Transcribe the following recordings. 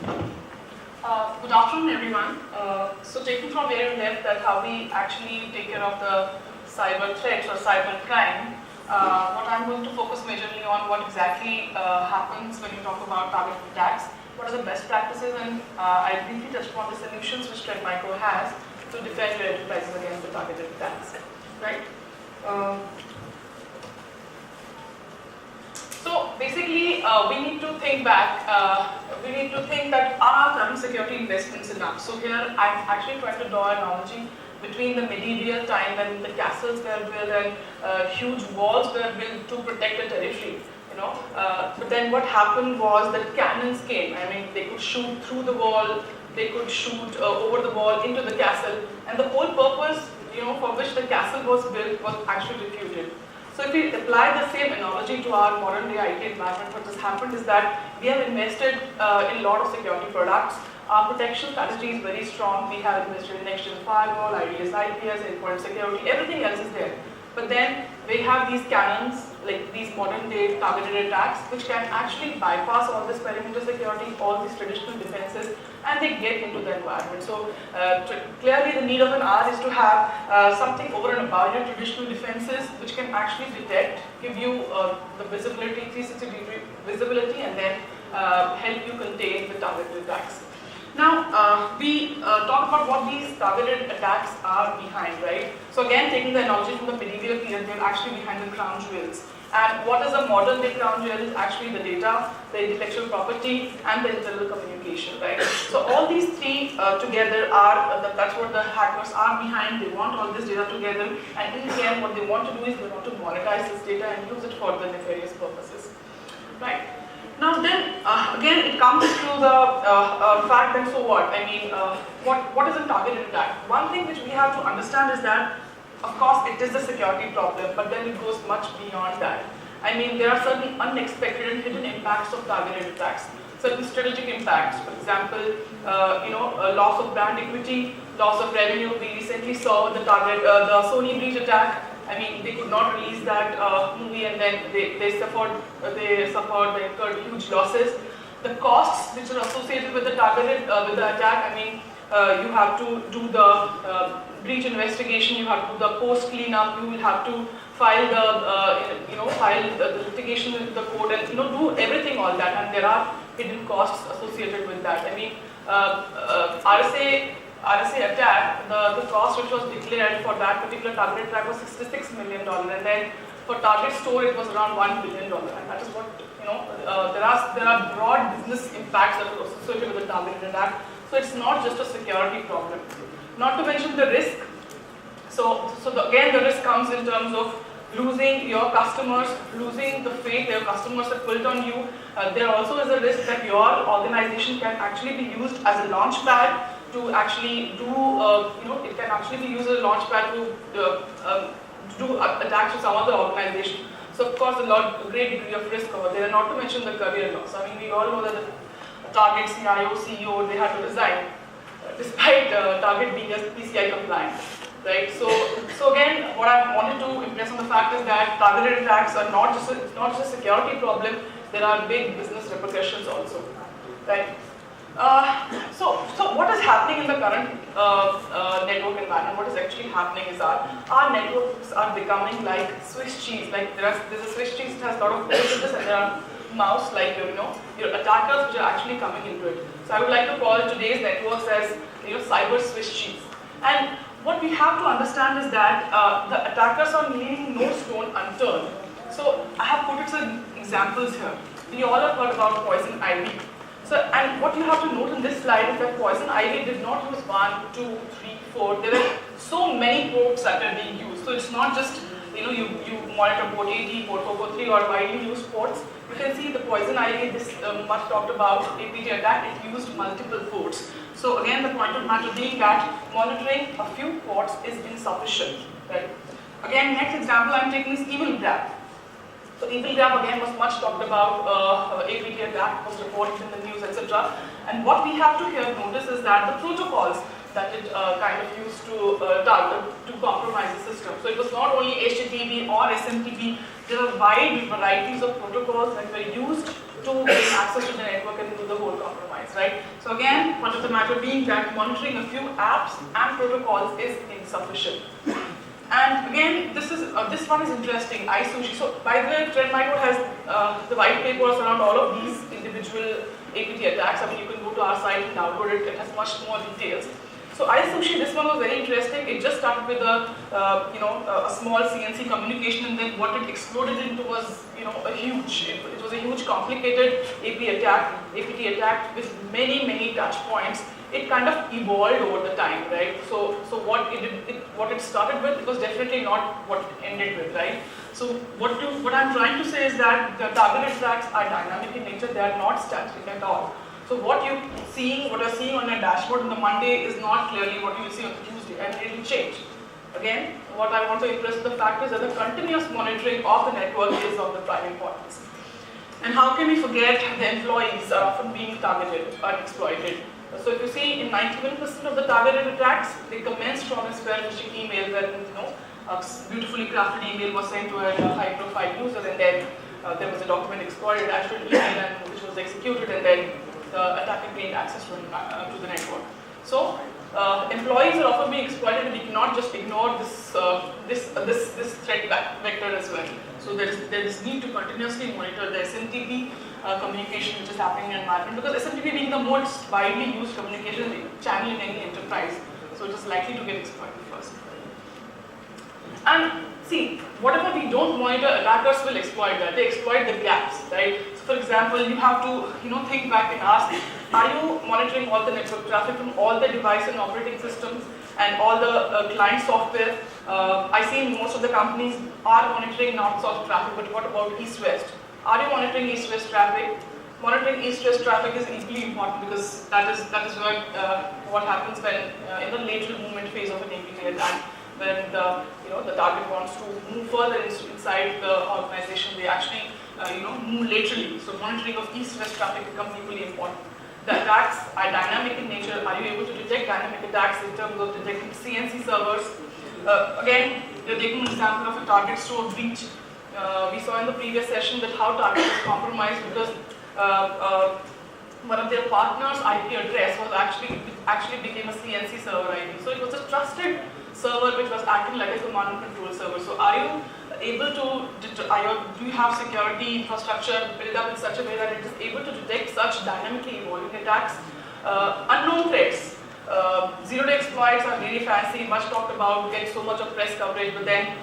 Good afternoon, everyone. So taking from where you left, that how we actually take care of the cyber threats or cyber crime, what I'm going to focus majorly on what exactly happens when you talk about targeted attacks, what are the best practices, and I briefly touch upon the solutions which Trend Micro has to defend your enterprises against the targeted attacks. Right? So basically, we need to think back. We need to think that are our current security investments enough? So here, I'm actually trying to draw an analogy between the medieval time when the castles were built and huge walls were built to protect a territory. But then what happened was that cannons came. I mean, they could shoot through the wall, they could shoot over the wall into the castle, and the whole purpose, for which the castle was built was actually refuted. So if we apply the same analogy to our modern day IT environment, what has happened is that we have invested in a lot of security products. Our protection strategy is very strong. We have invested in next-gen firewall, IDS, IPS, endpoint security, everything else is there. But then we have these cannons, like these modern day targeted attacks, which can actually bypass all this perimeter security, all these traditional defenses, and they get into the environment. So clearly the need of an hour is to have something over and above your traditional defenses, which can actually detect, give you the visibility, 360-degree visibility, and then help you contain the targeted attacks. Now, we talk about what these targeted attacks are behind, right? So again, taking the analogy from the medieval period, they're actually behind the crown jewels. And what is a modern day crown jewel is actually the data, the intellectual property, and the internal communication, right? So all these three together are, that's what the hackers are behind. They want all this data together, and in the end, what they want to do is they want to monetize this data and use it for the nefarious purposes, right? Now then, again, it comes to the fact that so what? I mean, what is a targeted attack? One thing which we have to understand is that, of course, it is a security problem, but then it goes much beyond that. I mean, there are certain unexpected and hidden impacts of targeted attacks, certain strategic impacts. For example, loss of brand equity, loss of revenue. We recently saw the Sony breach attack. I mean, they could not release that movie, and then they incurred huge losses. The costs which are associated with the attack. I mean, you have to do the breach investigation. You have to do the post cleanup. You will have to file the litigation with the court, and do everything all that. And there are hidden costs associated with that. I mean, RSA attack, the cost which was declared for that particular targeted attack was $66 million, and then for Target Store it was around $1 billion, and that is what, there are broad business impacts that are associated with the targeted attack. So it's not just a security problem. Not to mention the risk. So again, the risk comes in terms of losing your customers, losing the faith your customers have built on you. There also is a risk that your organization can actually be used as a launch pad to actually do, it can actually be used as a launch pad to do attacks to some other organization. So of course, a great degree of risk over there, not to mention the career loss. I mean, we all know that the Target CIO, CEO, they had to resign, despite Target being PCI compliant. Right. So again, what I wanted to impress on the fact is that targeted attacks are not just a security problem. There are big business repercussions also. Right. So what is happening in the current network environment? What is actually happening is our networks are becoming like Swiss cheese. Like there's a Swiss cheese that has a lot of holes in this, and there are mouse like your attackers which are actually coming into it. So I would like to call today's networks as cyber Swiss cheese. And what we have to understand is that the attackers are leaving no stone unturned. So I have quoted some examples here. We all have heard about poison ivy. So, and what you have to note in this slide is that poison ivy did not use 1, 2, 3, 4. There were so many ports that are being used. So it's not just you monitor port 80, port 443 or widely used ports. You can see the poison ivy, this much talked about APT attack, it used multiple ports. So again, the point of matter being that monitoring a few ports is insufficient. Right? Again, next example I'm taking is EvilGrab. So EvilGrab again was much talked about, APT attack was reported in the news, etc. And what we have to here notice is that the protocols that it kind of used to target to compromise the system. So it was not only HTTP or SMTP, there are wide varieties of protocols that were used to gain access to the network and do the whole compromise. attacks, right? So again, point of the matter being that monitoring a few apps and protocols is insufficient. And again, this one is interesting, iSushi. So by the way, Trend Micro has the white papers around all of these individual APT attacks. I mean, you can go to our site and download it. It has much more details. So iSushi, this one was very interesting. It just started with a small CNC communication, and then what it exploded into was a huge. It was a huge, complicated APT attack with many touch points. It kind of evolved over the time, right? So what it started with, it was definitely not what it ended with, right? So what I'm trying to say is that the targeted attacks are dynamic in nature. They are not static at all. So what you're seeing on a dashboard on the Monday is not clearly what you will see on the Tuesday, and it will change. Again, what I want to impress the fact is that the continuous monitoring of the network is of the prime importance. And how can we forget the employees are often being targeted or exploited? So if you see, in 91% of the targeted attacks, they commenced from a spear phishing email where a beautifully crafted email was sent to a high-profile user, and then there was a document exploited, actual email, which was executed, and then the attacker gained access to the network. So employees are often being exploited, and we cannot just ignore this threat vector as well. So there is need to continuously monitor the SMTP communication which is happening in environment, because SMTP being the most widely used communication channel in any enterprise, so it is likely to get exploited first. And see, whatever we don't monitor, attackers will exploit that. They exploit the gaps, right? So for example, you have to think back and ask, are you monitoring all the network traffic from all the device and operating systems and all the client software? I see most of the companies are monitoring north-south traffic, but what about east-west? Are you monitoring east-west traffic? Monitoring east-west traffic is equally important, because that is what happens when in the lateral movement phase of an APT attack, when the target wants to move further inside the organization, they actually move laterally. So monitoring of east-west traffic becomes equally important. The attacks are dynamic in nature. Are you able to detect dynamic attacks in terms of detecting CNC servers? Again, you're taking an example of a target store breach. We saw in the previous session that how target was compromised because one of their partners' IP address was actually became a CNC server IP. So it was a trusted server which was acting like a command and control server. So are you able to, do you have security infrastructure built up in such a way that it is able to detect such dynamically evolving attacks? Unknown threats. Zero-day exploits are really fancy, much talked about, get so much of press coverage, but then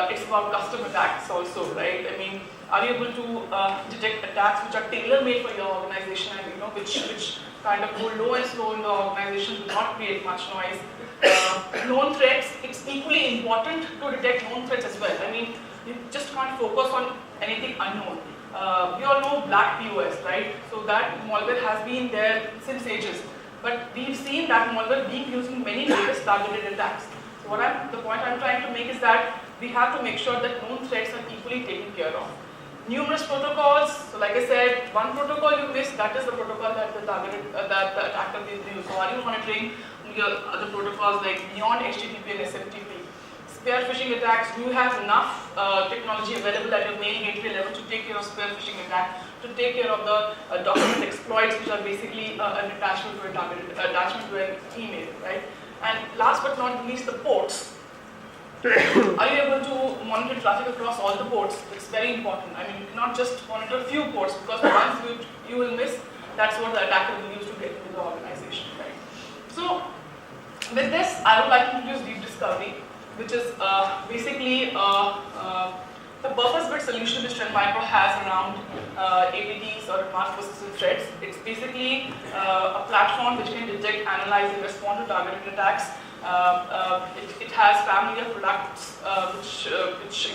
it's about custom attacks also, right? I mean, are you able to detect attacks which are tailor-made for your organization and which kind of go low and slow in the organization, do not create much noise? Known threats, it's equally important to detect known threats as well. I mean, you just can't focus on anything unknown. We all know black POS, right? So that malware has been there since ages. But we've seen that malware being used in many various targeted attacks. So the point I'm trying to make is that we have to make sure that known threats are equally taken care of. Numerous protocols, so like I said, one protocol you missed, that is the protocol that the attacker will use. So are you monitoring your other protocols like beyond HTTP and SMTP? Spear phishing attacks, do you have enough technology available at your main gateway level to take care of spear phishing attack, to take care of the document exploits, which are basically an attachment to a targeted attachment to an email, right? And last but not least, the ports. Are you able to monitor traffic across all the ports? It's very important. I mean, you cannot just monitor a few ports, because once you will miss, that's what the attacker will use to get into the organization, right? So, with this, I would like to introduce deep discovery, which is basically the purpose-built solution which Trend Micro has around APTs or advanced persistent threats. It's basically a platform which can detect, analyze, and respond to targeted attacks. It has family of products which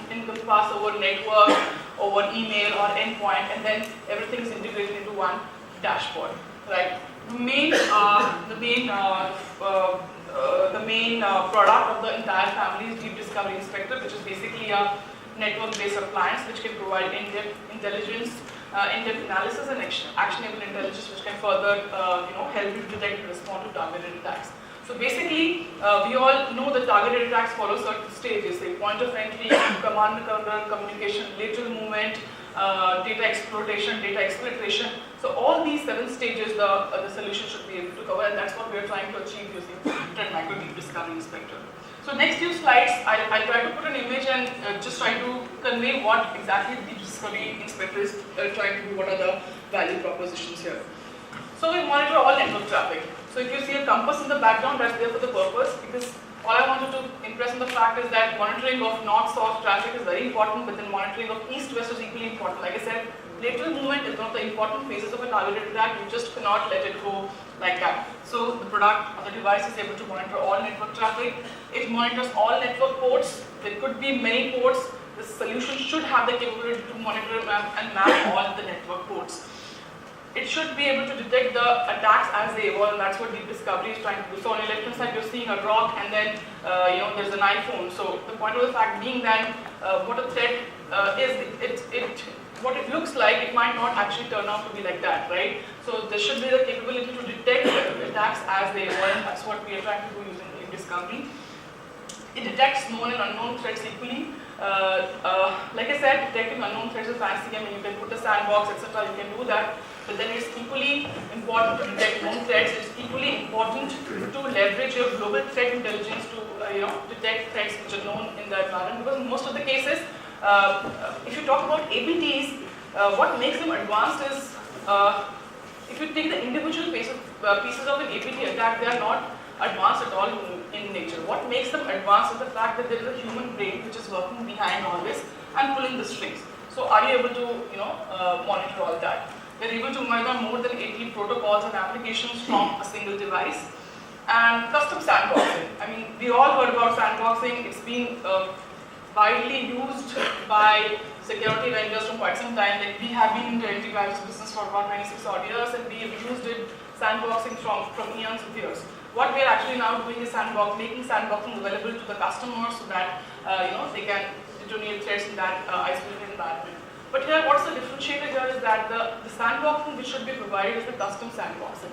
encompass over network, over email or endpoint, and then everything is integrated into one dashboard, right? The main product of the entire family is Deep Discovery Inspector, which is basically a network-based appliance which can provide in-depth intelligence, in-depth analysis, and actionable intelligence, which can further help you detect and respond to targeted attacks. So basically, we all know that targeted attacks follow certain stages, like point of entry, command and control communication, lateral movement, data exploitation, data exfiltration. So all these 7 stages the solution should be able to cover, and that's what we are trying to achieve using Trend Micro Deep Discovery Inspector. So next few slides, I'll try to put an image and just try to convey what exactly the Deep Discovery Inspector is trying to do, what are the value propositions here. So we monitor all network traffic. So if you see a compass in the background, that's there for the purpose, because all I wanted to impress on the fact is that monitoring of north-south traffic is very important, but then monitoring of east-west is equally important. Like I said, lateral movement is one of the important phases of a targeted attack. You just cannot let it go like that. So the product or the device is able to monitor all network traffic. It monitors all network ports. There could be many ports. The solution should have the capability to monitor and map all the network ports. It should be able to detect the attacks as they evolve, and that's what Deep Discovery is trying to do. So on the left-hand side, you're seeing a rock, and then there's an iPhone. So the point of the fact being that what a threat is, what it looks like, it might not actually turn out to be like that, right? So there should be the capability to detect attacks as they evolve, and that's what we are trying to do using Deep Discovery. It detects known and unknown threats equally. Like I said, detecting unknown threats is fancy. I mean, you can put a sandbox, etc. You can do that. But then it's equally important to detect known threats. It's equally important to leverage your global threat intelligence to detect threats which are known in the environment. Because in most of the cases, if you talk about APTs, what makes them advanced is if you take the individual pieces of an APT attack, they are not advanced at all in nature. What makes them advanced is the fact that there is a human brain which is working behind all this and pulling the strings. So are you able to monitor all that? We're able to monitor more than 80 protocols and applications from a single device. And custom sandboxing. I mean, we all heard about sandboxing. It's been widely used by security vendors from quite some time. Like, we have been in the antivirus business for about 26 odd years, and we have used it sandboxing from eons of years. What we are actually now doing is making sandboxing available to the customers so that they can detonate threats in that isolated environment. But here, what's the differentiator here is that the sandboxing which should be provided is the custom sandboxing.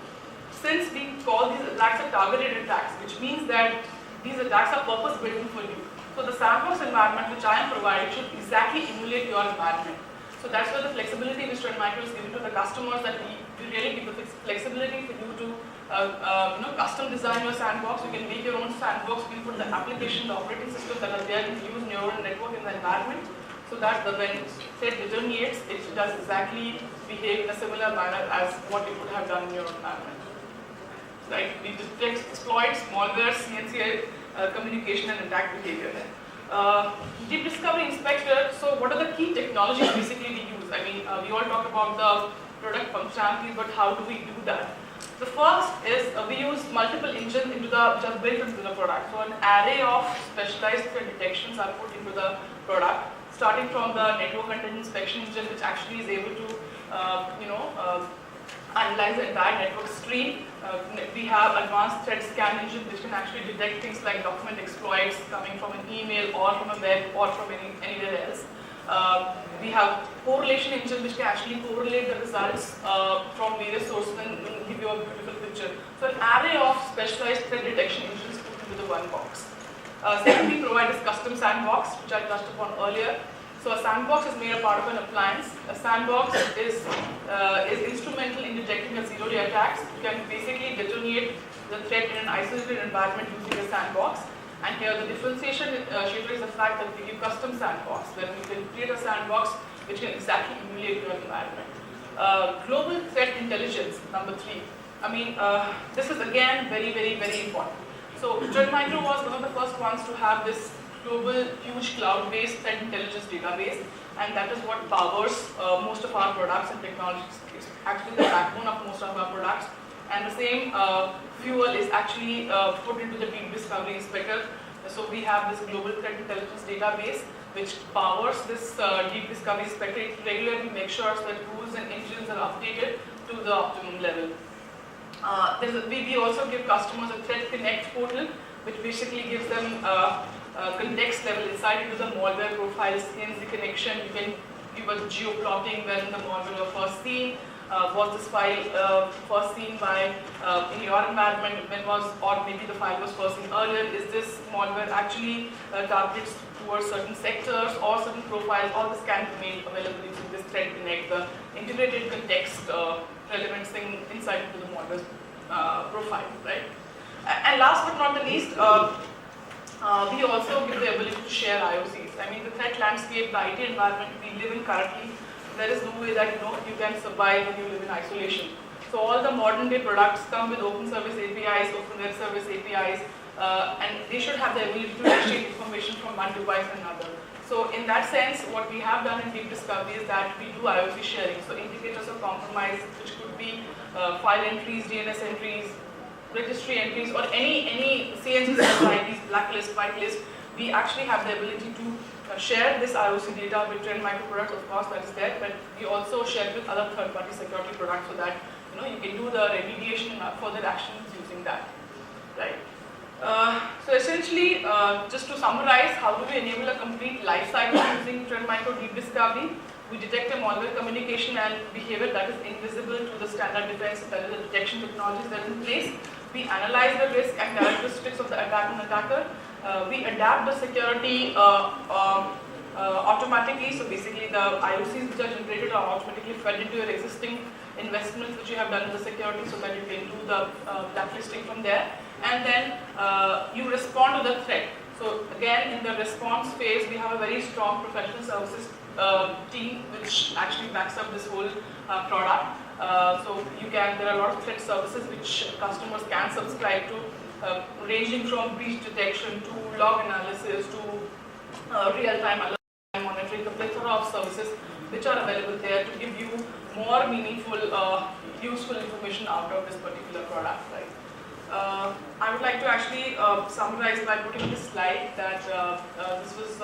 Since we call these attacks are targeted attacks, which means that these attacks are purpose-built for you. So the sandbox environment which I am providing should exactly emulate your environment. So that's where the flexibility which Trend Micro is giving to the customers, that we really give the flexibility for you to custom design your sandbox. You can make your own sandbox. You can put the application, the operating system that are there, you can use neural network in the environment, so that when threat deteriorates, it does exactly behave in a similar manner as what it would have done in your environment. Right? We detect exploits, malware, CNCI, communication and attack behavior. Deep Discovery Inspector, so what are the key technologies basically we use? I mean, we all talk about the product functionalities, but how do we do that? The first is we use multiple engines which are built into the product. So an array of specialized threat detections are put into the product, starting from the network content inspection engine, which actually is able to analyze the entire network stream. We have advanced threat scan engine which can actually detect things like document exploits coming from an email or from a web or from anywhere else. We have correlation engine which can actually correlate the results from various sources and give you a beautiful picture. So an array of specialized threat detection engines put into the one box. Second, we provide this custom sandbox, which I touched upon earlier. So a sandbox is made a part of an appliance. A sandbox is instrumental in detecting a zero-day attacks. You can basically detonate the threat in an isolated environment using a sandbox. And here the differentiation is the fact that we give custom sandbox, where we can create a sandbox which can exactly emulate your environment. Global threat intelligence, number 3. I mean, this is again very, very, very important. So Trend Micro was one of the first ones to have this global, huge cloud-based threat intelligence database, and that is what powers most of our products and technologies. It's actually the backbone of most of our products. And the same fuel is actually put into the Deep Discovery Inspector. So we have this global threat intelligence database which powers this Deep Discovery Inspector. It regularly makes sure that rules and engines are updated to the optimum level. We also give customers a Threat Connect portal, which basically gives them context level insight into the malware profiles, hence the connection. You can give a geo-plotting when the malware was first seen. Was this file first seen by in your environment? When was, or maybe the file was first seen earlier? Is this malware actually targets towards certain sectors or certain profiles? All this can be made available using this Threat Connect, the integrated context relevant thing inside into the malware profile, right? And last but not the least, we also give the ability to share IOCs. I mean, the threat landscape, the IT environment we live in currently, there is no way that you can survive when you live in isolation. So all the modern day products come with open service APIs, open web service APIs, and they should have the ability to exchange information from one device to another. So in that sense, what we have done in Deep Discovery is that we do IOC sharing. So indicators of compromise, which could be file entries, DNS entries, registry entries, or any CNC IDs, blacklist, whitelist, we actually have the ability to share this IOC data with Trend Micro products, of course, that is there, but we also share with other third-party security products so that you can do the remediation and further actions using that, right? So essentially, just to summarize, how do we enable a complete life cycle using Trend Micro Deep Discovery? We detect a malware communication and behavior that is invisible to the standard defense, that is the detection technologies that are in place. We analyze the risk and characteristics of the attack and attacker. We adapt the security automatically. So basically the IOCs which are generated are automatically fed into your existing investments which you have done in the security so that you can do the blacklisting from there. And then you respond to the threat. So again, in the response phase, we have a very strong professional services team which actually backs up this whole product. So there are a lot of threat services which customers can subscribe to, ranging from breach detection to log analysis to real-time alert monitoring, the plethora of services which are available there to give you more meaningful, useful information out of this particular product, right? I would like to actually summarize by putting this slide that this was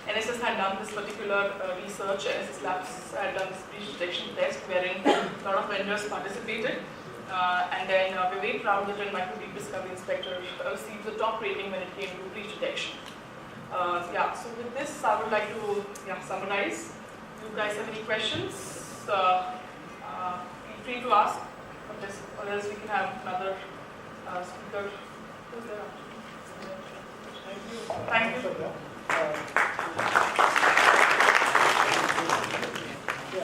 NSS had done this particular research. NSS Labs had done this breach detection test wherein a lot of vendors participated, and then we're very proud that Trend Micro Deep Discovery Inspector received the top rating when it came to breach detection. So with this, I would like to summarize. Do you guys have any questions? Feel free to ask, or else we can have another speaker. Who's there? Thank you.